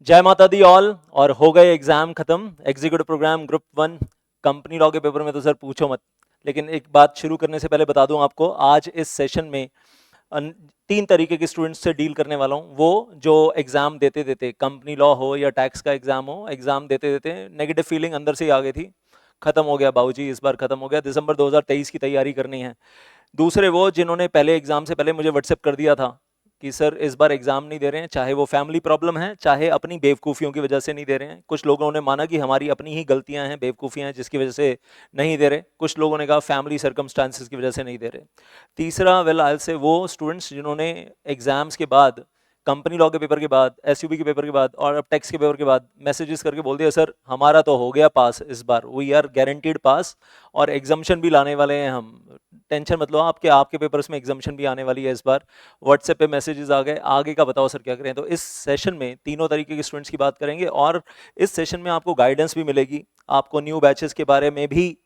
जय माता the all. और हो गए एग्जाम खत्म, executive programme group one company law के पेपर में तो सर पूछो मत। लेकिन एक बात शुरू करने से पहले बता दूं आपको, आज इस सेशन में अन- तीन तरीके के स्टूडेंट्स से डील करने वाला हूं। वो जो एग्जाम देते देते, कंपनी लॉ हो या टैक्स का एग्जाम हो, एग्जाम देते देते नेगेटिव फीलिंग अंदर से ही आ गई थी, खत्म हो गया बाबूजी, इस बार खत्म हो गया, दिसंबर 2023 की तैयारी करनी है। दूसरे वो जिन्होंने पहले एग्जाम से पहले मुझे व्हाट्सएप कर दिया था कि सर इस बार एग्जाम नहीं दे रहे हैं, चाहे वो फैमिली प्रॉब्लम है चाहे अपनी बेवकूफ़ियों की वजह से नहीं दे रहे हैं। कुछ लोगों ने माना कि हमारी अपनी ही गलतियां हैं, बेवकूफ़ियां हैं जिसकी वजह से नहीं दे रहे। कुछ लोगों ने कहा फैमिली सर्कमस्टांसिस की वजह से नहीं दे रहे। तीसरा वेल आयल से वो स्टूडेंट्स जिन्होंने एग्जाम्स के बाद, कंपनी लॉ के पेपर के बाद, एसयूबी के पेपर के बाद और अब टैक्स के पेपर के बाद मैसेजेस करके बोल दिया सर हमारा तो हो गया पास, इस बार वी आर गारंटीड पास और एग्जाम्शन भी लाने वाले हैं हम, टेंशन मत लो, आपके आपके पेपर्स में एग्जाम्शन भी आने वाली है इस बार। व्हाट्सएप पे मैसेजेस आ गए, आगे का बताओ सर क्या करें। तो इस सेशन में तीनों तरीके के स्टूडेंट्स की बात करेंगे और इस सेशन में आपको गाइडेंस भी मिलेगी, आपको न्यू बैचेस के बारे में भी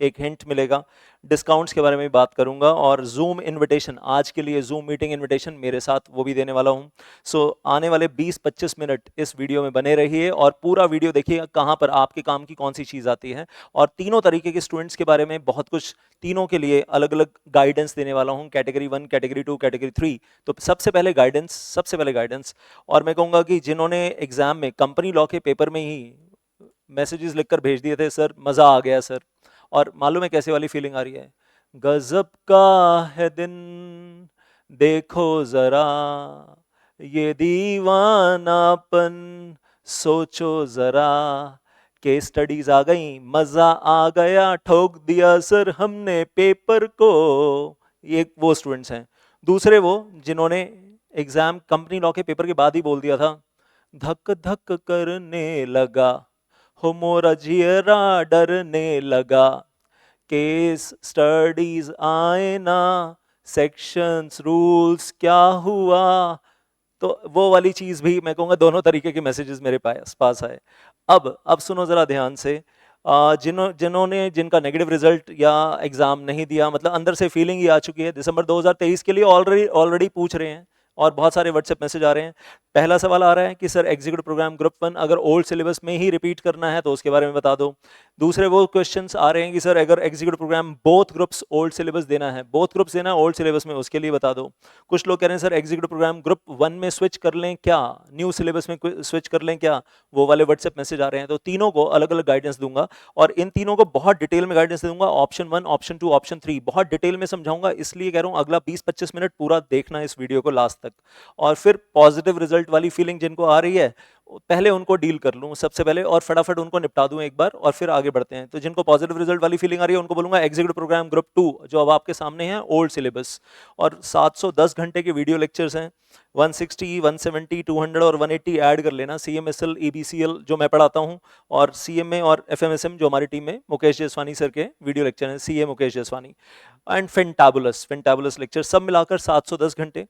एक हिंट मिलेगा, डिस्काउंट्स के बारे में भी बात करूंगा और जूम इनविटेशन, आज के लिए जूम मीटिंग इनविटेशन मेरे साथ वो भी देने वाला हूं। सो आने वाले 20-25 मिनट इस वीडियो में बने रहिए और पूरा वीडियो देखिए कहां पर आपके काम की कौन सी चीज आती है। और तीनों तरीके के स्टूडेंट्स के बारे में बहुत कुछ, तीनों के लिए अलग अलग गाइडेंस देने वाला हूं, category one, category to, category three. तो सबसे पहले गाइडेंस और मैं कहूंगा कि जिन्होंने एग्जाम में कंपनी लॉ के पेपर में ही मैसेजेस लिखकर भेज दिए थे सर मजा आ गया सर, और मालूम है कैसे वाली फीलिंग आ रही है, गजब का है दिन देखो जरा, ये दीवानापन सोचो जरा, केस स्टडीज आ गई, मजा आ गया, ठोक दिया सर हमने पेपर को। ये वो स्टूडेंट्स हैं। दूसरे वो जिन्होंने एग्जाम कंपनी लॉ के पेपर के बाद ही बोल दिया था, धक धक करने लगा, हो मोरा जियरा डरने लगा, केस स्टडीज आए ना, सेक्शंस रूल्स क्या हुआ। तो वो वाली चीज भी मैं कहूंगा, दोनों तरीके के मैसेजेस मेरे पास आए। अब सुनो जरा ध्यान से, जिन्होंने जिनका नेगेटिव रिजल्ट या एग्जाम नहीं दिया, मतलब अंदर से फीलिंग ही आ चुकी है, दिसंबर 2023 के लिए ऑलरेडी ऑलरेडी पूछ रहे हैं और बहुत सारे व्हाट्सएप मैसेज आ रहे हैं। पहला सवाल आ रहा है कि sir executive programme group one अगर ओल्ड सिलेबस में ही रिपीट करना है तो उसके बारे में बता दो। दूसरे वो क्वेश्चंस आ रहे हैं कि सर अगर executive programme both groups old syllabus देना है, बोथ ग्रुप्स देना है ओल्ड सिलेबस में, उसके लिए बता दो। कुछ लोग कह रहे हैं sir executive programme group one में स्विच कर लें क्या, न्यू सिलेबस में स्विच कर लें क्या, वो वाले व्हाट्सएप मैसेज आ रहे हैं। तो तीनों को अलग अलग गाइडेंस दूंगा और इन तीनों को बहुत डिटेल में गाइडेंस दूंगा, option one, option two, option three बहुत डिटेल में समझाऊंगा। इसलिए कह रहा हूं अगला 20-25 मिनट पूरा देखना इस वीडियो को लास्ट तक। और फिर पॉजिटिव रिजल्ट वाली फीलिंग जिनको आ रही है पहले उनको डील कर लूं सबसे पहले और फटाफट उनको निपटा दूं एक बार और फिर आगे बढ़ते हैं। तो जिनको पॉजिटिव रिजल्ट वाली फीलिंग आ रही है उनको बोलूंगा एग्जीक्यूटिव प्रोग्राम ग्रुप टू जो अब आपके सामने है, ओल्ड सिलेबस, और 710 घंटे के वीडियो लेक्चर्स हैं, 160, 170, 200 और 180 ऐड कर लेना। CMSL, EBCL जो मैं पढ़ाता हूं और CMA और FMSM जो हमारी टीम में मुकेश जसवानी सर के वीडियो लेक्चर हैं, CA Mukesh Jaswani, and fantabulous fantabulous lecture, सब मिलाकर 710 घंटे,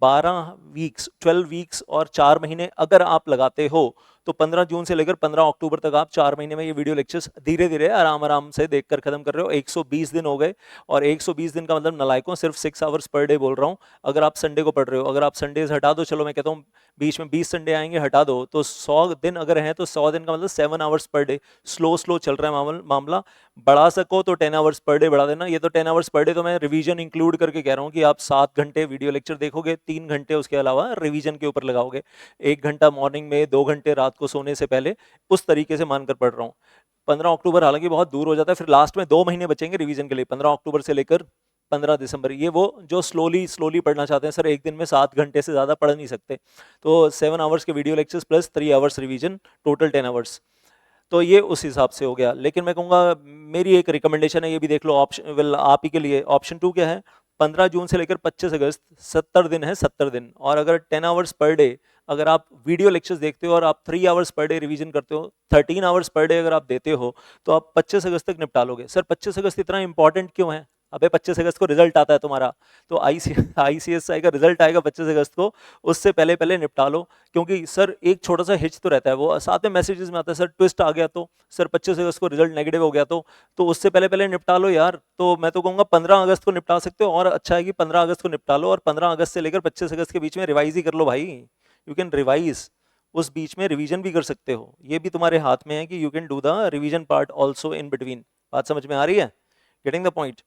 12 वीक्स, 12 वीक्स और 4 महीने अगर आप लगाते हो तो 15 जून से लेकर 15 अक्टूबर तक आप 4 महीने में ये वीडियो लेक्चर्स धीरे धीरे आराम आराम से देखकर खत्म कर रहे हो। 120 दिन हो गए और 120 दिन का मतलब नलायकों सिर्फ 6 आवर्स पर डे बोल रहा हूँ। अगर आप संडे को पढ़ रहे हो, अगर आप संडे हटा दो, चलो मैं कहता हूँ बीच में 20 संडे आएंगे हटा दो, तो 100 दिन अगर हैं तो 100 दिन का मतलब 7 hours per day. Slow slow चल रहा है मामला, बढ़ा सको तो 10 आवर्स पर डे बढ़ा देना। ये तो 10 आवर्स पर डे तो मैं रिवीजन इंक्लूड करके कह रहा हूँ कि आप 7 घंटे वीडियो लेक्चर देखोगे, 3 घंटे उसके अलावा रिवीजन के ऊपर लगाओगे, 1 घंटा मॉर्निंग में, 2 घंटे रात को सोने से पहले, उस तरीके से मानकर पढ़ रहा हूँ। 15 अक्टूबर हालांकि बहुत दूर हो जाता है, फिर लास्ट में 2 महीने बचेंगे रिवीजन के लिए, 15 अक्टूबर से लेकर 15 दिसंबर। ये वो जो स्लोली स्लोली पढ़ना चाहते हैं, सर एक दिन में 7 घंटे से ज़्यादा पढ़ नहीं सकते, तो 7 आवर्स के video lectures plus 3 hours revision, total 10 hours. तो ये उस हिसाब से हो गया। लेकिन मैं कहूँगा मेरी एक रिकमेंडेशन है, ये भी देख लो, ऑप्शन वेल आप ही के लिए, ऑप्शन टू क्या है, 15 जून से लेकर 25 अगस्त, 70 दिन है, 70 दिन, और अगर 10 आवर्स पर डे अगर आप वीडियो लेक्चर्स देखते हो और आप 3 आवर्स पर डे रिवीजन करते हो, 13 आवर्स पर डे अगर आप देते हो तो आप 25 अगस्त तक निपटा लोगे। सर 25 अगस्त इतना इंपॉर्टेंट क्यों है? अबे 25 अगस्त को रिजल्ट आता है तुम्हारा, तो ICSI का रिजल्ट आएगा 25 अगस्त को, उससे पहले पहले निपटा लो। क्योंकि सर एक छोटा सा हिच तो रहता है, वो साथ में मैसेजेस में आता है, सर ट्विस्ट आ गया तो, सर 25 अगस्त को रिजल्ट नेगेटिव हो गया तो उससे पहले पहले निपटा लो यार। तो मैं तो कहूँगा 15 अगस्त को निपटा सकते हो, और अच्छा है कि 15 अगस्त को निपटा लो और 15 अगस्त से लेकर 25 अगस्त के बीच में रिवाइज ही कर लो भाई, यू कैन रिवाइज। उस बीच में रिवीजन भी कर सकते हो, ये भी तुम्हारे हाथ में है कि you can do the revision part also in between. बात समझ में आ रही है? Getting the point?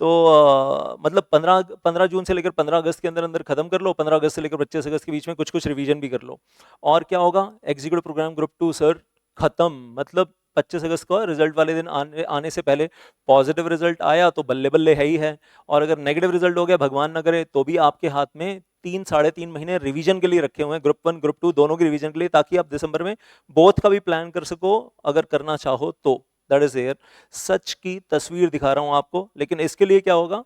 तो मतलब 15 जून से लेकर 15 अगस्त के अंदर अंदर खत्म कर लो, 15 अगस्त से लेकर 25 अगस्त के बीच में कुछ कुछ रिवीजन भी कर लो। और क्या होगा, एग्जीक्यूटिव प्रोग्राम ग्रुप 2 सर खत्म, मतलब 25 अगस्त को रिजल्ट वाले दिन आने से पहले पॉजिटिव रिजल्ट आया तो बल्ले बल्ले है ही है, और अगर नेगेटिव रिजल्ट हो गया भगवान न करे तो भी आपके हाथ में 3-3.5 महीने रिवीजन के लिए रखे हुए हैं, ग्रुप 1 ग्रुप 2 दोनों की रिवीजन के लिए, ताकि आप दिसंबर में बोथ का भी प्लान कर सको अगर करना चाहो तो। दैट इज एयर, सच की तस्वीर दिखा रहा हूं आपको। लेकिन इसके लिए क्या होगा,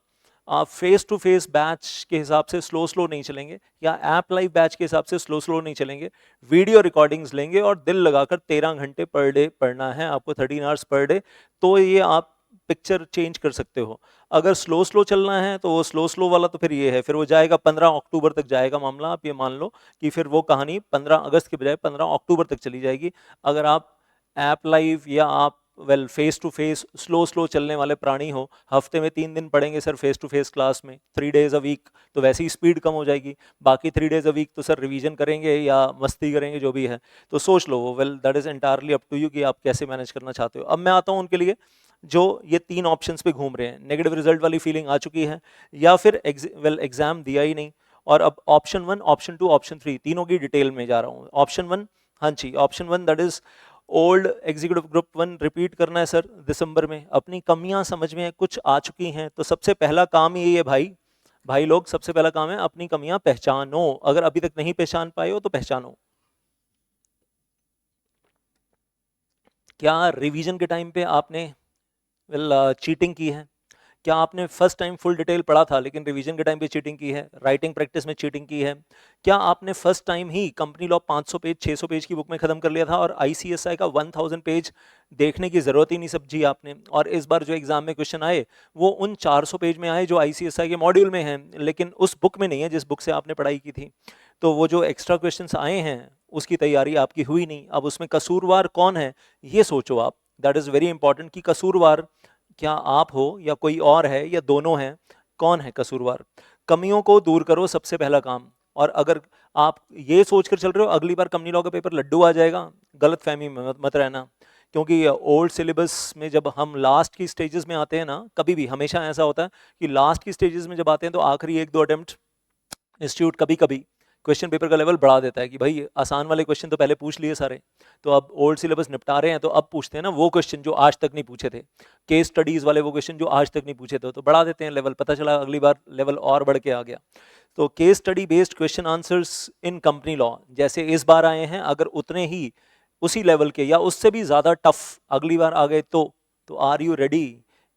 आप फेस टू फेस बैच के हिसाब से स्लो स्लो नहीं चलेंगे, या ऐप लाइव बैच के हिसाब से स्लो स्लो नहीं चलेंगे, वीडियो रिकॉर्डिंग्स लेंगे और दिल लगाकर 13 घंटे पर डे पढ़ना है आपको, 13 आवर्स पर डे, तो ये आप पिक्चर चेंज कर सकते हो। अगर स्लो स्लो चलना है तो वो स्लो स्लो वाला तो फिर ये है, फिर वो जाएगा 15 अक्टूबर तक जाएगा मामला, आप ये मान लो कि फिर वो कहानी 15 अगस्त के बजाय 15 अक्टूबर तक चली जाएगी। अगर आप ऐप लाइव या आप face to face slow slow चलने वाले प्राणी हो, हफ्ते में 3 दिन पढ़ेंगे sir face to face class में, 3 days अ वीक, तो वैसे ही स्पीड कम हो जाएगी। बाकी 3 days अ वीक तो सर रिवीजन करेंगे या मस्ती करेंगे, जो भी है। तो सोच लो, that is entirely up to you कि आप कैसे मैनेज करना चाहते हो। अब मैं आता हूँ उनके लिए जो ये 3 ऑप्शंस पे घूम रहे हैं, नेगेटिव रिजल्ट वाली फीलिंग आ चुकी है, या फिर एग्जाम दिया ही नहीं। और अब ऑप्शन 1, ऑप्शन 2, ऑप्शन 3 तीनों की डिटेल में जा रहा हूँ। ऑप्शन 1, हाँ जी, option 1 that is old executive group 1 repeat करना है सर दिसंबर में, अपनी कमियां समझ में कुछ आ चुकी हैं, तो सबसे पहला काम यही है भाई लोग, सबसे पहला काम है अपनी कमियां पहचानो। अगर अभी तक नहीं पहचान पाए हो तो पहचानो। क्या रिवीजन के टाइम पे आपने चीटिंग की है? क्या आपने फर्स्ट टाइम फुल डिटेल पढ़ा था लेकिन रिवीजन के टाइम पे चीटिंग की है, राइटिंग प्रैक्टिस में चीटिंग की है? क्या आपने फर्स्ट टाइम ही कंपनी लॉ 500 पेज 600 पेज की बुक में खत्म कर लिया था और आईसीएसआई का 1000 पेज देखने की जरूरत ही नहीं समझी आपने, और इस बार जो एग्जाम में क्वेश्चन आए वो उन 400 पेज में आए जो आईसीएसआई के मॉड्यूल में हैं, लेकिन उस बुक में नहीं है जिस बुक से आपने पढ़ाई की थी। तो वो जो एक्स्ट्रा क्वेश्चंस आए हैं उसकी तैयारी आपकी हुई नहीं। अब उसमें कसूरवार कौन है ये सोचो आप, दैट इज वेरी इंपॉर्टेंट, कि कसूरवार क्या आप हो या कोई और है या दोनों हैं, कौन है कसूरवार? कमियों को दूर करो सबसे पहला काम। और अगर आप ये सोचकर चल रहे हो अगली बार कंपनी लॉ का पेपर लड्डू आ जाएगा, गलत फहमी में मत रहना। क्योंकि ओल्ड सिलेबस में जब हम लास्ट की स्टेजेस में आते हैं ना, कभी भी हमेशा ऐसा होता है कि लास्ट की स्टेजेस में जब आते हैं तो आखिरी 1-2 अटेम्प्ट इंस्टीट्यूट कभी कभी क्वेश्चन पेपर का लेवल बढ़ा देता है कि भाई आसान वाले क्वेश्चन तो पहले पूछ लिए सारे, तो अब ओल्ड सिलेबस निपटा रहे हैं तो अब पूछते हैं ना वो क्वेश्चन जो आज तक नहीं पूछे थे, केस स्टडीज वाले वो क्वेश्चन जो आज तक नहीं पूछे थे, तो बढ़ा देते हैं लेवल, पता चला अगली बार लेवल और बढ़ के आ गया। तो case study based question answers in company law जैसे इस बार आए हैं, अगर उतने ही उसी लेवल के या उससे भी ज्यादा टफ अगली बार आ गए तो आर यू रेडी,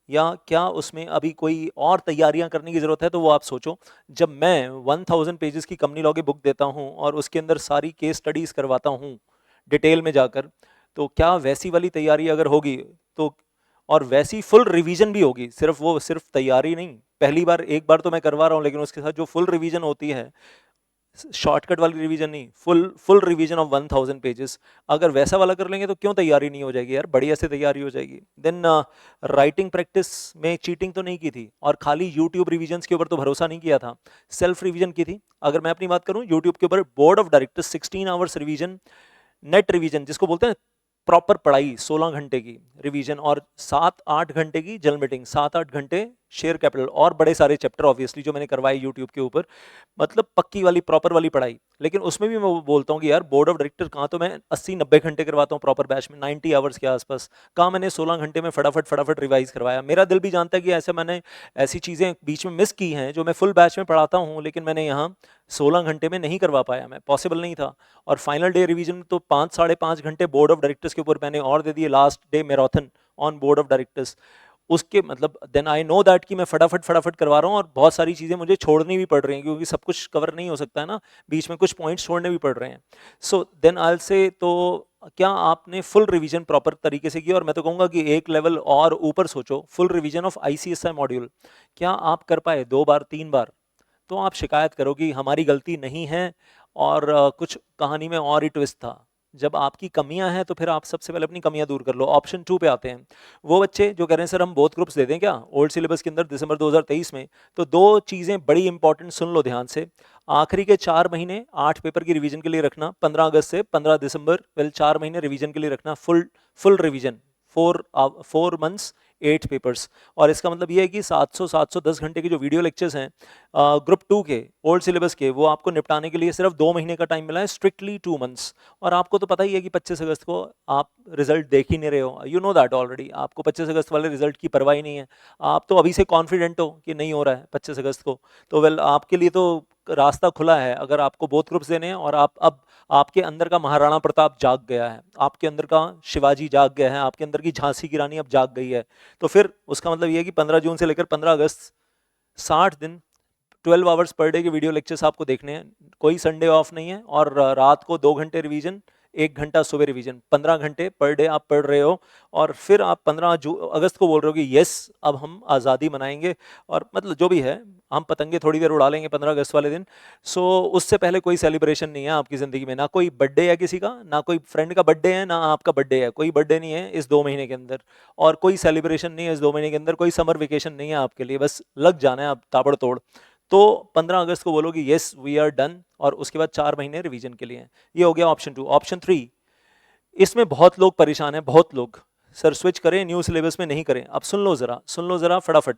या क्या उसमें अभी कोई और तैयारियां करने की जरूरत है? तो वो आप सोचो। जब मैं 1000 पेजेस की कंपनी लॉ की बुक देता हूं और उसके अंदर सारी केस स्टडीज करवाता हूं डिटेल में जाकर, तो क्या वैसी वाली तैयारी अगर होगी तो, और वैसी फुल रिवीजन भी होगी, सिर्फ तैयारी नहीं, पहली बार एक बार तो मैं करवा रहा हूं लेकिन उसके साथ जो फुल रिवीजन होती है, शॉर्टकट वाली रिवीजन नहीं, full full revision of 1000 pages, अगर वैसा वाला कर लेंगे तो क्यों तैयारी नहीं हो जाएगी यार, बढ़िया से तैयारी हो जाएगी। देन राइटिंग प्रैक्टिस में चीटिंग तो नहीं की थी और खाली यूट्यूब रिवीजन के ऊपर तो भरोसा नहीं किया था, सेल्फ रिवीजन की थी। अगर मैं अपनी बात करूं यूट्यूब के ऊपर board of directors 16 hours revision, net revision जिसको बोलते हैं, प्रॉपर पढ़ाई 16 घंटे की रिवीजन और 7-8 घंटे की जल मीटिंग, 7-8 घंटे शेयर कैपिटल और बड़े सारे चैप्टर ऑब्वियसली जो मैंने करवाए यूट्यूब के ऊपर, मतलब पक्की वाली प्रॉपर वाली पढ़ाई। लेकिन उसमें भी मैं बोलता हूँ कि यार बोर्ड ऑफ डायरेक्टर कहाँ, तो मैं 80-90 घंटे करवाता हूँ प्रॉपर बैच में 90 आवर्स के आसपास, कहाँ मैंने 16 घंटे में फटाफट फटाफट रिवाइज करवाया। मेरा दिल भी जानता है कि ऐसे मैंने ऐसी चीज़ें बीच में मिस की हैं जो मैं फुल बैच में पढ़ाता हूँ, लेकिन मैंने यहाँ 16 घंटे में नहीं करवा पाया, मैं पॉसिबल नहीं था। और फाइनल डे रिवीजन तो 5-5.5 घंटे बोर्ड ऑफ डायरेक्टर्स के ऊपर मैंने और दे दिए, last day marathon on board of directors. उसके मतलब देन आई नो दैट कि मैं फटाफट फटाफट करवा रहा हूँ और बहुत सारी चीज़ें मुझे छोड़नी भी पड़ रही हैं क्योंकि सब कुछ कवर नहीं हो सकता है ना, बीच में कुछ पॉइंट्स छोड़ने भी पड़ रहे हैं। सो देन आई से, तो क्या आपने फुल रिवीजन प्रॉपर तरीके से किया? और मैं तो कहूँगा कि एक लेवल और ऊपर सोचो, full revision of ICSI module क्या आप कर पाए 2 बार 3 बार? तो आप शिकायत करो कि हमारी गलती नहीं है और कुछ कहानी में और ही ट्विस्ट था। जब आपकी कमियां हैं तो फिर आप सबसे पहले अपनी कमियां दूर कर लो। ऑप्शन 2 पे आते हैं, वो बच्चे जो कह रहे हैं सर हम बोथ ग्रुप्स दे दें क्या ओल्ड सिलेबस के अंदर दिसंबर 2023 में। तो दो चीज़ें बड़ी इंपॉर्टेंट सुन लो ध्यान से। आखिरी के 4 महीने 8 पेपर की रिवीजन के लिए रखना, 15 अगस्त से 15 दिसंबर, वेल 4 महीने रिवीजन के लिए रखना, फुल रिवीजन, 4 मंथ्स 8 पेपर्स। और इसका मतलब ये है कि 710 घंटे के जो वीडियो लेक्चर्स हैं ग्रुप 2 के ओल्ड सिलेबस के, वो आपको निपटाने के लिए सिर्फ 2 महीने का टाइम मिला है, स्ट्रिक्टली 2 मंथ्स। और आपको तो पता ही है कि 25 अगस्त को आप रिजल्ट देख ही नहीं रहे हो, यू नो दैट ऑलरेडी। आपको 25 अगस्त वाले रिजल्ट की परवाह ही नहीं है, आप तो अभी से कॉन्फिडेंट हो कि नहीं हो रहा है 25 अगस्त को। तो वेल आपके लिए तो रास्ता खुला है अगर आपको बोथ ग्रुप्स देने हैं, और आप अब आपके अंदर का महाराणा प्रताप जाग गया है, आपके अंदर का शिवाजी जाग गया है, आपके अंदर की झांसी की रानी अब जाग गई है। तो फिर उसका मतलब ये है कि 15 जून से लेकर 15 अगस्त 60 दिन 12 आवर्स पर डे के वीडियो लेक्चर्स आपको देखने हैं, कोई संडे ऑफ नहीं है। और रात को 2 घंटे रिवीजन, 1 घंटा सुबह रिवीजन, 15 घंटे पर डे आप पढ़ रहे हो। और फिर आप 15 अगस्त को बोल रहे हो कि यस अब हम आज़ादी मनाएंगे, और मतलब जो भी है हम पतंगे थोड़ी देर उड़ा लेंगे 15 अगस्त वाले दिन। सो उससे पहले कोई सेलिब्रेशन नहीं है आपकी ज़िंदगी में, ना कोई बर्थडे है किसी का, ना कोई फ्रेंड का बर्थडे है, ना आपका बर्थडे है, कोई बर्थडे नहीं है इस 2 महीने के अंदर, और कोई सेलिब्रेशन नहीं है इस 2 महीने के अंदर, कोई समर वेकेशन नहीं है आपके लिए, बस लग जाना है आप ताबड़तोड़। तो 15 अगस्त को बोलोगे यस वी आर डन, और उसके बाद 4 महीने रिवीजन के लिए। ये हो गया ऑप्शन 2। ऑप्शन 3, इसमें बहुत लोग परेशान हैं, बहुत लोग, सर स्विच करें न्यू सिलेबस में नहीं करें। अब सुन लो ज़रा, सुन लो ज़रा फटाफट।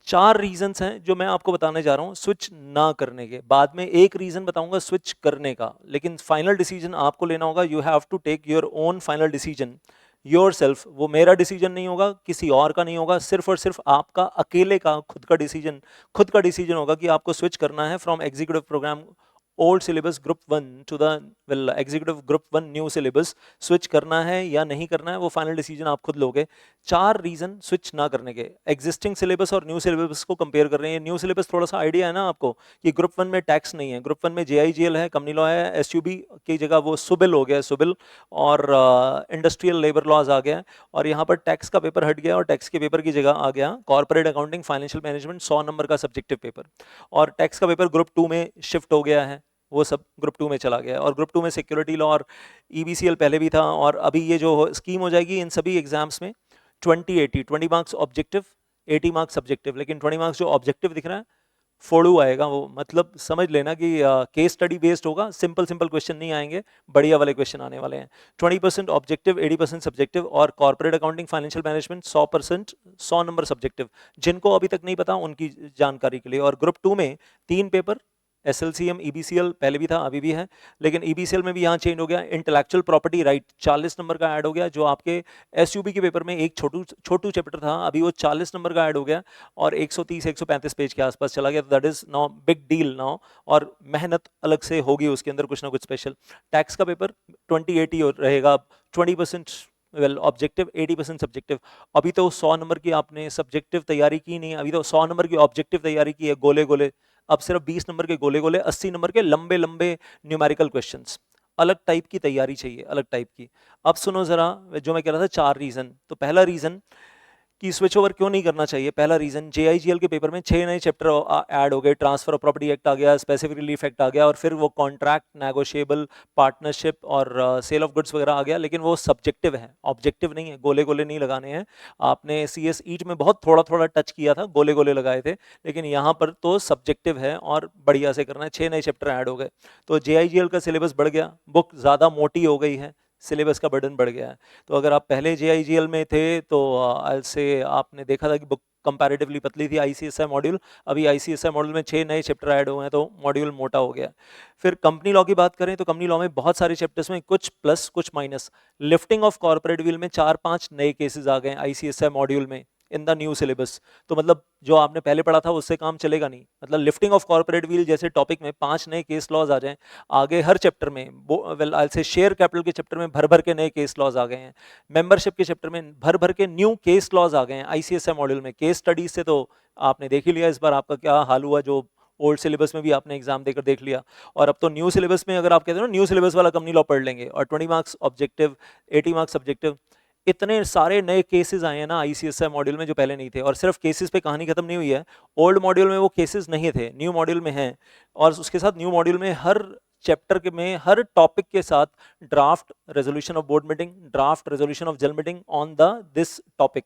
4 रीजंस हैं जो मैं आपको बताने जा रहा हूँ स्विच ना करने के। बाद में एक रीजन बताऊंगा स्विच करने का, लेकिन फाइनल डिसीजन आपको लेना होगा। You have to take your own final decision yourself. वो मेरा डिसीजन नहीं होगा, किसी और का नहीं होगा, सिर्फ और सिर्फ आपका अकेले का खुद का डिसीजन होगा कि आपको स्विच करना है from executive programme old syllabus group 1 to the well executive group 1 new syllabus. Switch करना है या नहीं करना है वो फाइनल डिसीजन आप खुद लोगे। 4 रीजन स्विच ना करने के। एग्जिस्टिंग सिलेबस और न्यू सिलेबस को कंपेयर कर रहे हैं। न्यू सिलेबस थोड़ा सा आइडिया है ना आपको कि ग्रुप 1 में टैक्स नहीं है, ग्रुप 1 में JIGL है, कंपनी लॉ है, SUB की जगह वो सुबिल हो गया, सुबिल, और इंडस्ट्रियल लेबर लॉज आ गया। और यहाँ पर टैक्स का पेपर हट गया और टैक्स के पेपर की जगह आ गया corporate accounting financial management, 100 number का सब्जेक्टिव पेपर। और टैक्स का पेपर ग्रुप 2 में शिफ्ट हो गया है, वो सब ग्रुप 2 में चला गया है। और ग्रुप 2 में सिक्योरिटी लॉ और EBCL पहले भी था, और अभी ये जो स्कीम हो जाएगी इन सभी एग्जाम्स में 20 मार्क्स ऑब्जेक्टिव, 80 मार्क्स सब्जेक्टिव। लेकिन 20 मार्क्स जो ऑब्जेक्टिव दिख रहा है फोड़ू आएगा वो, मतलब समझ लेना कि केस स्टडी बेस्ड होगा, सिंपल सिंपल क्वेश्चन नहीं आएंगे, बढ़िया वाले क्वेश्चन आने वाले हैं। 20% ऑब्जेक्टिव, 80% सब्जेक्टिव। और corporate accounting financial management 100%, 100 number subjective. जिनको अभी तक नहीं पता उनकी जानकारी के लिए। और ग्रुप 2 में 3 पेपर, SLCM EBCL पहले भी था अभी भी है, लेकिन EBCL में भी यहाँ चेंज हो गया। इंटेलेक्चुअल प्रॉपर्टी राइट 40 नंबर का ऐड हो गया, जो आपके SUB के पेपर में एक छोटू चैप्टर था, अभी वो 40 नंबर का ऐड हो गया और 130-135 पेज के आसपास चला गया। तो that is now big deal now, और मेहनत अलग से होगी उसके अंदर कुछ ना कुछ स्पेशल। टैक्स का पेपर 2080 रहेगा, 20% वेल ऑब्जेक्टिव, 80% सब्जेक्टिव। अभी तो 100 नंबर की आपने सब्जेक्टिव तैयारी की नहीं है, अभी तो 100 नंबर की ऑब्जेक्टिव तैयारी की है, गोले गोले। अब सिर्फ 20 नंबर के गोले गोले, 80 नंबर के लंबे लंबे न्यूमेरिकल क्वेश्चंस। अलग टाइप की तैयारी चाहिए, अलग टाइप की। अब सुनो जरा जो मैं कह रहा था 4 रीजन। तो पहला रीजन कि स्विच ओवर क्यों नहीं करना चाहिए, पहला रीजन JIGL के पेपर में 6 नए चैप्टर ऐड हो गए, ट्रांसफर ऑफ प्रॉपर्टी एक्ट आ गया, स्पेसिफिक रिलीफ एक्ट आ गया, और फिर वो कॉन्ट्रैक्ट, नेगोशिएबल, पार्टनरशिप और सेल ऑफ गुड्स वगैरह आ गया। लेकिन वो सब्जेक्टिव है, ऑब्जेक्टिव नहीं है, गोले गोले नहीं लगाने हैं। आपने CS ईट में बहुत थोड़ा थोड़ा टच किया था, गोले गोले लगाए थे, लेकिन यहाँ पर तो सब्जेक्टिव है और बढ़िया से करना है। 6 नए चैप्टर ऐड हो गए, तो JIGL का सिलेबस बढ़ गया, बुक ज़्यादा मोटी हो गई है, सिलेबस का बर्डन बढ़ गया है। तो अगर आप पहले JIGL में थे तो से आपने देखा था कि बुक कंपैरेटिवली पतली थी, ICSI मॉड्यूल। अभी ICSI मॉड्यूल में 6 नए चैप्टर ऐड हुए हैं, तो मॉड्यूल मोटा हो गया। फिर कंपनी लॉ की बात करें तो कंपनी लॉ में बहुत सारे चैप्टर्स में कुछ प्लस कुछ minus. Lifting of corporate will में 4-5 नए केसेस आ गए ICSI मॉड्यूल में इन द न्यू सिलेबस। तो मतलब जो आपने पहले पढ़ा था उससे काम चलेगा नहीं। मतलब लिफ्टिंग ऑफ कॉर्पोरेट व्हील जैसे टॉपिक में 5 नए केस लॉज आ जाएं आगे हर चैप्टर में। वेल आई से शेयर कैपिटल के चैप्टर में भर भर के नए केस लॉज आ गए हैं, मेंबरशिप के चैप्टर में भर भर के न्यू केस लॉज आ गए हैं ICSI मॉड्यूल में। केस स्टडीज से तो आपने देख ही लिया इस बार आपका क्या हाल हुआ, जो ओल्ड सिलेबस में भी आपने एग्जाम देकर देख लिया। और अब तो न्यू सिलेबस में अगर आप कहते हो ना न्यू सिलेबस वाला कंपनी लॉ पढ़ लेंगे, और 20 मार्क्स ऑब्जेक्टिव, 80 मार्क्स सब्जेक्टिव। इतने सारे नए केसेस आए हैं ना ICSI मॉड्यूल में जो पहले नहीं थे। और सिर्फ केसेस पे कहानी खत्म नहीं हुई है, ओल्ड मॉड्यूल में वो केसेस नहीं थे, न्यू मॉड्यूल में हैं। और उसके साथ न्यू मॉड्यूल में हर चैप्टर के में हर टॉपिक के साथ draft resolution of board meeting, draft resolution of general meeting on the this topic.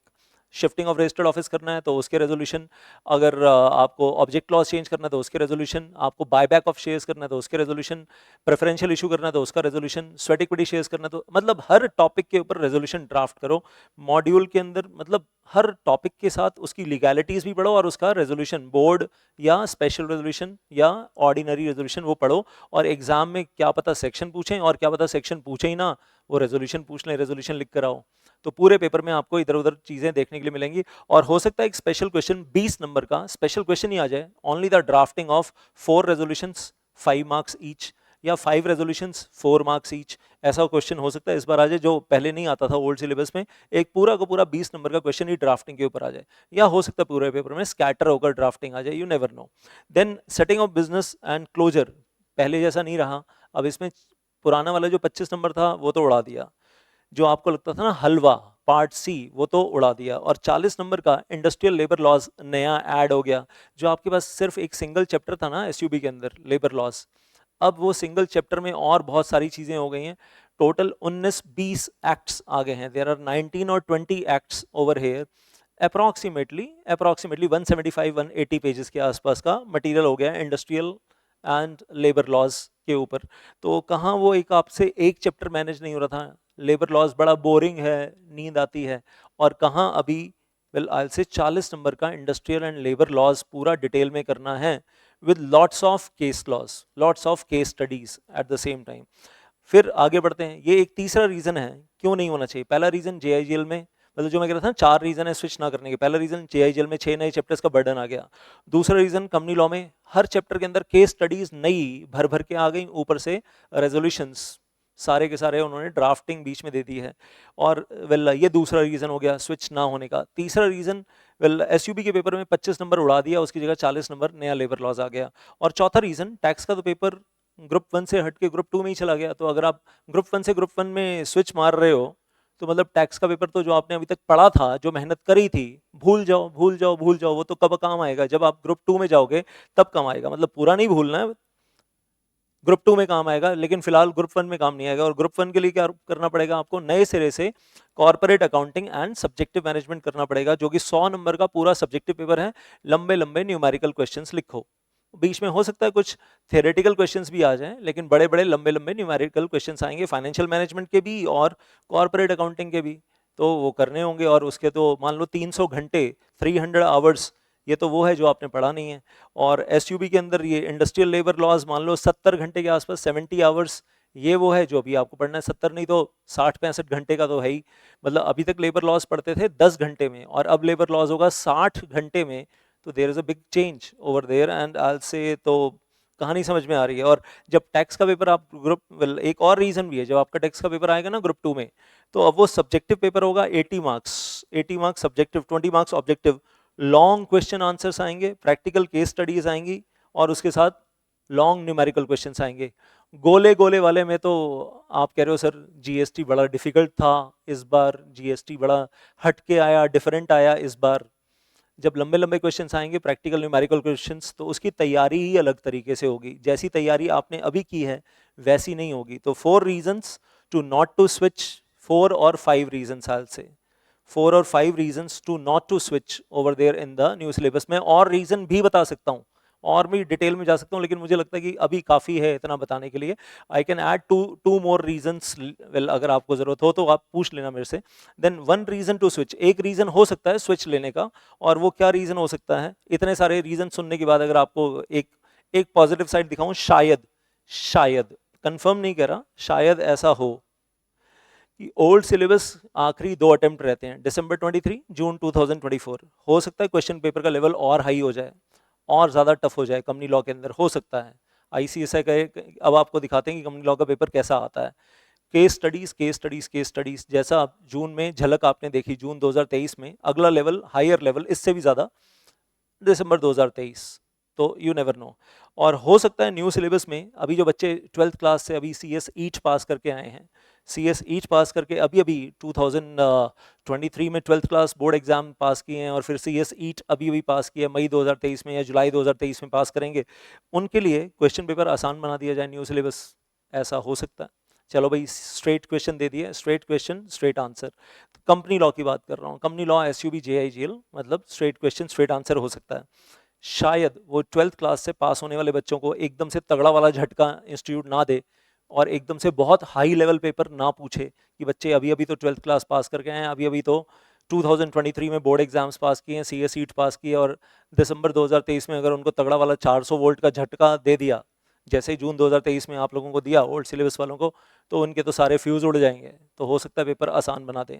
Shifting of registered office करना है तो उसके रेजोल्यूशन, अगर आपको ऑब्जेक्ट क्लॉज चेंज करना है तो उसके रेजोल्यूशन, आपको बायबैक ऑफ शेयर्स करना है तो उसके रेजोल्यूशन, प्रेफरेंशियल इशू करना है तो उसका रेजोल्यूशन, स्वेट इक्विटी शेयर्स करना है तो मतलब हर टॉपिक के ऊपर रेजोल्यूशन ड्राफ्ट करो मॉड्यूल के अंदर। मतलब हर टॉपिक के साथ उसकी लीगैलिटीज भी पढ़ो और उसका रेजोल्यूशन, बोर्ड या स्पेशल रेजोल्यूशन या ऑर्डिनरी रेजोल्यूशन वो पढ़ो। और एग्जाम में क्या पता सेक्शन पूछें और क्या पता सेक्शन पूछे ही ना, वो रेजोल्यूशन पूछ लें, रेजोल्यूशन लिख कर आओ। तो पूरे पेपर में आपको इधर उधर चीजें देखने के लिए मिलेंगी। और हो सकता है एक स्पेशल क्वेश्चन 20 नंबर का स्पेशल क्वेश्चन ही आ जाए, only the drafting of 4 resolutions 5 marks each, या 5 रेजोल्यूशंस 4 मार्क्स ईच। ऐसा क्वेश्चन हो सकता है इस बार आ जाए, जो पहले नहीं आता था ओल्ड सिलेबस में। एक पूरा का पूरा 20 नंबर का क्वेश्चन ही ड्राफ्टिंग के ऊपर आ जाए, या हो सकता है पूरे पेपर में स्कैटर होकर ड्राफ्टिंग आ जाए, you never know. Then setting of business and closure, पहले जैसा नहीं रहा। अब इसमें पुराना वाला जो 25 नंबर था वो तो उड़ा दिया, जो आपको लगता था ना हलवा पार्ट सी वो तो उड़ा दिया। और 40 नंबर का इंडस्ट्रियल लेबर लॉज नया ऐड हो गया। जो आपके पास सिर्फ एक सिंगल चैप्टर था ना एसयूबी के अंदर लेबर लॉज, अब वो सिंगल चैप्टर में और बहुत सारी चीजें हो गई हैं। टोटल 19-20 एक्ट्स आ गए हैं। देयर आर 19 और 20 acts over here. Approximately 175-180 pages के आसपास का मटेरियल हो गया है इंडस्ट्रियल एंड लेबर लॉज के ऊपर। तो कहाँ वो एक आपसे एक चैप्टर मैनेज नहीं हो रहा था, लेबर लॉज बड़ा बोरिंग है, नींद आती है। और कहाँ अभी वेल आई से 40 नंबर का इंडस्ट्रियल एंड लेबर लॉज पूरा डिटेल में करना है, with lots of case laws, lots of case studies at the same time। फिर आगे बढ़ते हैं। ये एक तीसरा रीजन है क्यों नहीं होना चाहिए। पहला रीजन जेआईजीएल में, मतलब जो मैं कह रहा था 4 रीजन है स्विच ना करने के। पहला रीजन जेआईजीएल में 6 नए चैप्टर्स का बर्डन आ गया। दूसरा रीजन कंपनी लॉ में हर चैप्टर के अंदर केस स्टडीज नई भर भर के आ गई, ऊपर से रेजोल्यूशंस सारे के सारे उन्होंने ड्राफ्टिंग बीच में दे दी है। और वेल ये दूसरा रीजन हो गया स्विच ना होने का। तीसरा रीजन वेल एसयूबी के पेपर में 25 नंबर उड़ा दिया, उसकी जगह 40 नंबर नया लेबर लॉज आ गया। और चौथा रीजन टैक्स का तो पेपर ग्रुप 1 से हट के ग्रुप 2 में ही चला गया। तो अगर आप ग्रुप 1 से ग्रुप 1 में स्विच मार रहे हो तो मतलब टैक्स का पेपर तो जो आपने अभी तक पढ़ा था, जो मेहनत करी थी, भूल जाओ भूल जाओ भूल जाओ। वो तो कब काम आएगा, जब आप ग्रुप 2 में जाओगे तब काम आएगा। मतलब पूरा नहीं भूलना है, ग्रुप 2 में काम आएगा, लेकिन फिलहाल ग्रुप 1 में काम नहीं आएगा। और ग्रुप 1 के लिए क्या करना पड़ेगा आपको, नए सिरे से corporate accounting and subjective management करना पड़ेगा, जो कि 100 नंबर का पूरा सब्जेक्टिव पेपर है। लंबे लंबे न्यूमेरिकल क्वेश्चंस लिखो, बीच में हो सकता है कुछ थियोरेटिकल क्वेश्चंस भी आ जाएं, लेकिन बड़े बड़े लंबे लंबे न्यूमेरिकल क्वेश्चंस आएंगे फाइनेंशियल मैनेजमेंट के भी और कॉर्पोरेट अकाउंटिंग के भी, तो वो करने होंगे। और उसके तो मान लो 300 घंटे 300 आवर्स, ये तो वो है जो आपने पढ़ा नहीं है। और एसयूबी के अंदर ये इंडस्ट्रियल लेबर लॉज मान लो 70 घंटे के आसपास 70 आवर्स, ये वो है जो अभी आपको पढ़ना है। 70 नहीं तो 60-65 घंटे का तो है ही। मतलब अभी तक लेबर लॉज पढ़ते थे 10 घंटे में, और अब लेबर लॉज होगा 60 घंटे में। तो there is a big change over there and I से तो कहानी समझ में आ रही है। और जब टैक्स का पेपर आप ग्रुप एक और रीजन भी है, जब आपका टैक्स का पेपर आएगा ना ग्रुप 2 में, तो अब वो सब्जेक्टिव पेपर होगा 80 marks, 80 marks subjective, 20 marks objective. Long question answers आएंगे, प्रैक्टिकल केस स्टडीज आएंगी, और उसके साथ लॉन्ग न्यूमेरिकल क्वेश्चंस आएंगे। गोले गोले वाले में तो आप कह रहे हो सर जीएसटी बड़ा डिफिकल्ट था इस बार, जीएसटी बड़ा हटके आया, डिफरेंट आया इस बार। जब लंबे लंबे क्वेश्चंस आएंगे प्रैक्टिकल न्यूमेरिकल क्वेश्चंस, तो उसकी तैयारी ही अलग तरीके से होगी। जैसी तैयारी आपने अभी की है वैसी नहीं होगी। तो 4 reasons to not to switch, 4 और 5 रीजंस आई विल से, 4 और 5 reasons to not to switch over there in the new syllabus. में और रीजन भी बता सकता हूँ, और भी डिटेल में जा सकता हूँ, लेकिन मुझे लगता है कि अभी काफ़ी है इतना बताने के लिए। I can add two more reasons, well अगर आपको ज़रूरत हो तो आप पूछ लेना मेरे से। देन 1 रीज़न टू स्विच, एक रीज़न हो सकता है स्विच लेने का, और वो क्या रीज़न हो सकता है। इतने सारे रीज़न सुनने के बाद अगर आपको एक पॉजिटिव साइड दिखाऊं, शायद कंफर्म नहीं कह रहा, शायद ऐसा हो कि ओल्ड सिलेबस आखिरी 2 अटेम्प्ट रहते हैं, दिसंबर 23, जून 2024। हो सकता है क्वेश्चन पेपर का लेवल और हाई हो जाए, और ज़्यादा टफ हो जाए कंपनी लॉ के अंदर, हो सकता है। आईसीएसआई का अब आपको दिखाते हैं कि कंपनी लॉ का पेपर कैसा आता है। Case studies case studies case studies, जैसा आप जून में झलक आपने देखी जून 2023 में, अगला लेवल हायर लेवल इससे भी ज़्यादा दिसंबर 2023। तो यू नेवर नो। और हो सकता है न्यू सिलेबस में अभी जो बच्चे 12th क्लास से अभी CS ईच पास करके आए हैं, CS ईच पास करके अभी अभी 2023 में 12th क्लास बोर्ड एग्जाम पास किए हैं और फिर CS ईच अभी अभी पास किया मई 2023 में या जुलाई 2023 में पास करेंगे, उनके लिए क्वेश्चन पेपर आसान बना दिया जाए न्यू सिलेबस, ऐसा हो सकता है। चलो भाई, स्ट्रेट क्वेश्चन दे दिए, straight question straight answer. Company law की बात कर रहा हूँ, कंपनी लॉ SUBJIGL, मतलब स्ट्रेट क्वेश्चन स्ट्रेट आंसर हो सकता है। शायद वो 12th क्लास से पास होने वाले बच्चों को एकदम से तगड़ा वाला झटका इंस्टीट्यूट ना दे और एकदम से बहुत हाई लेवल पेपर ना पूछे कि बच्चे अभी अभी तो 12th क्लास पास करके आए हैं, अभी अभी तो 2023 में बोर्ड एग्जाम्स पास किए हैं, CS सीट पास की है, और दिसंबर 2023 में अगर उनको तगड़ा वाला 400 वोल्ट का झटका दे दिया जैसे ही जून 2023 में आप लोगों को दिया ओल्ड सिलेबस वालों को, तो उनके तो सारे फ्यूज़ उड़ जाएंगे, तो हो सकता है पेपर आसान बना दें।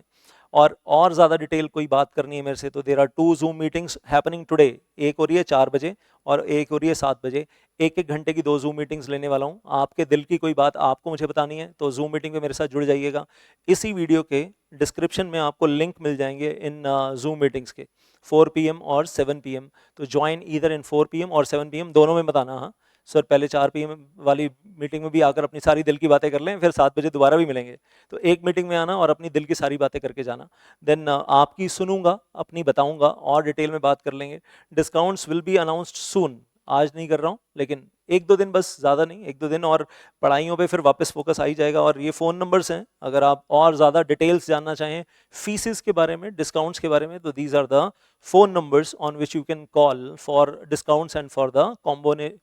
और ज़्यादा डिटेल कोई बात करनी है मेरे से तो there are 2 Zoom meetings happening today, एक हो रही है 4 बजे और एक हो रही है 7 बजे, एक एक घंटे की 2 जूम मीटिंग्स लेने वाला हूँ। आपके दिल की कोई बात आपको मुझे बतानी है तो जूम मीटिंग में मेरे साथ जुड़ जाइएगा। इसी वीडियो के डिस्क्रिप्शन में आपको लिंक मिल जाएंगे इन जूम मीटिंग्स के 4 PM और 7 PM, तो ज्वाइन ईदर इन 4 PM और 7 PM, दोनों में बताना। हाँ सर, पहले 4 PM वाली मीटिंग में भी आकर अपनी सारी दिल की बातें कर लें, फिर 7 बजे दोबारा भी मिलेंगे, तो एक मीटिंग में आना और अपनी दिल की सारी बातें करके जाना। देन आपकी सुनूंगा, अपनी बताऊंगा और डिटेल में बात कर लेंगे। डिस्काउंट्स विल बी अनाउंस्ड सून, आज नहीं कर रहा हूँ लेकिन 1-2 दिन, बस ज़्यादा नहीं, 1-2 दिन, और पढ़ाइयों पे फिर वापस फोकस आ ही जाएगा। और ये फ़ोन नंबर्स हैं, अगर आप और ज़्यादा डिटेल्स जानना चाहें फीसिस के बारे में, डिस्काउंट्स के बारे में, तो these are the phone numbers on which you can call for discounts and for the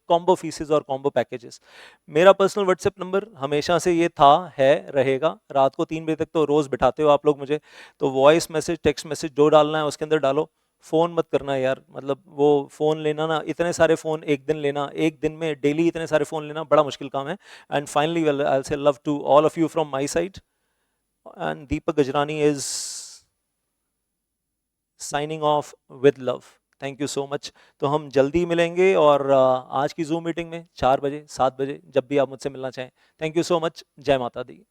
combo fees और combo packages। मेरा पर्सनल व्हाट्सएप नंबर हमेशा से ये था, है, रहेगा। रात को 3 बजे तक तो रोज़ बिठाते हो आप लोग मुझे, तो वॉइस मैसेज, टेक्स्ट मैसेज जो डालना है उसके अंदर डालो, फ़ोन मत करना यार। मतलब वो फ़ोन लेना ना, इतने सारे फ़ोन एक दिन लेना, एक दिन में डेली इतने सारे फ़ोन लेना बड़ा मुश्किल काम है। And finally well I say love to all of you from my side, and Deepak Gajrani is signing off with love. Thank you so much. तो हम जल्दी मिलेंगे और आज की जूम मीटिंग में 4 बजे 7 बजे जब भी आप मुझसे मिलना चाहें। Thank you so much. जय माता दी।